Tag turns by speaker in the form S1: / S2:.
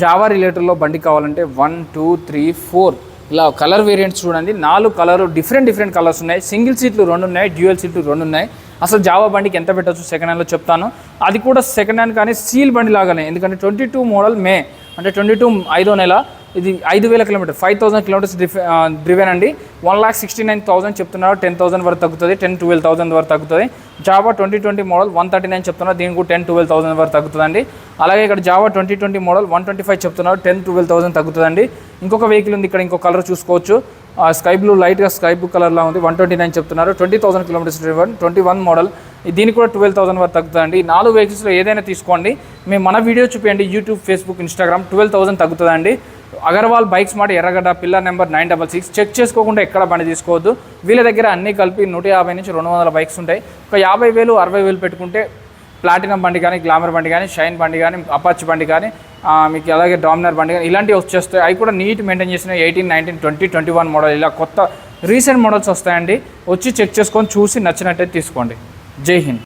S1: Java రిలేటెడ్లో బండి కావాలంటే 1 2 3 4 ఇలా కలర్ వేరియంట్స్ చూడండి. 4 కలర్ డిఫరెంట్ కలర్స్ ఉన్నాయి. సింగిల్ సీట్లు 2 ఉన్నాయి, డ్యూయల్ సీట్లు 2 ఉన్నాయి. అసలు జావా బండికి ఎంత పెట్టచ్చు సెకండ్ హ్యాండ్లో చెప్తాను. అది కూడా సెకండ్ హ్యాండ్ కానీ సీల్ బండి లాగానే, ఎందుకంటే 22 మోడల్ మే అంటే 22 5వ నెల. ఇది 5,000 కిలోమీటర్ 5,000 కిలోమీటర్స్ డ్రివెన్ అండి. 1,69,000 చెప్తున్నారు. 10,000 వరకు తగ్గుతుంది, 10-12,000 వరకు తగ్గుతుంది. జావా 2020 మోడల్ 139 చెప్తున్నారు, దీనికి కూడా 10-12,000 వరకు తగ్గుతుందండి. అలాగే ఇక్కడ జావా 2020 మోడల్ 125 చెప్తున్నారు, 10-12,000 తగ్గుతుందండి. ఇంకొక వెహికల్ ఉంది ఇక్కడ, ఇంకో కలర్ చూసుకోవచ్చు. స్కై బ్లూ, లైట్గా స్కై బ్లూ కలర్లో ఉంది, 129 చెప్తున్నారు, 20,000 కిలోమీటర్స్ డ్రివెన్, 21 మోడల్. దీనికి కూడా 12,000 వరకు తగ్గుతుందండి. 4 వెహికల్స్లో ఏదైనా తీసుకోండి. మేము మన వీడియో చూపించండి, యూట్యూబ్, ఫేస్బుక్, ఇన్స్టాగ్రామ్. 12,000 తగ్గుతుందండి. అగర్వాల్ బైక్స్ మాట ఎర్రగడ్డ, పిల్లర్ నెంబర్ 966. చెక్ చేసుకోకుండా ఎక్కడ బండి తీసుకోవద్దు. వీళ్ళ దగ్గర అన్నీ కలిపి 150 నుంచి 200 బైక్స్ ఉంటాయి. ఒక 50,000 60,000 పెట్టుకుంటే ప్లాటినం బండి కానీ, గ్లామర్ బండి కానీ, షైన్ బండి కానీ, అపాచ్ బండి కానీ, మీకు అలాగే డామినర్ బండి కానీ ఇలాంటివి వచ్చేస్తాయి. అవి కూడా నీట్ మెయింటైన్ చేసిన 18, 19, 20, 21 మోడల్ ఇలా కొత్త రీసెంట్ మోడల్స్ వస్తాయండి. వచ్చి చెక్ చేసుకొని చూసి నచ్చినట్టయితే తీసుకోండి. జై హింద్.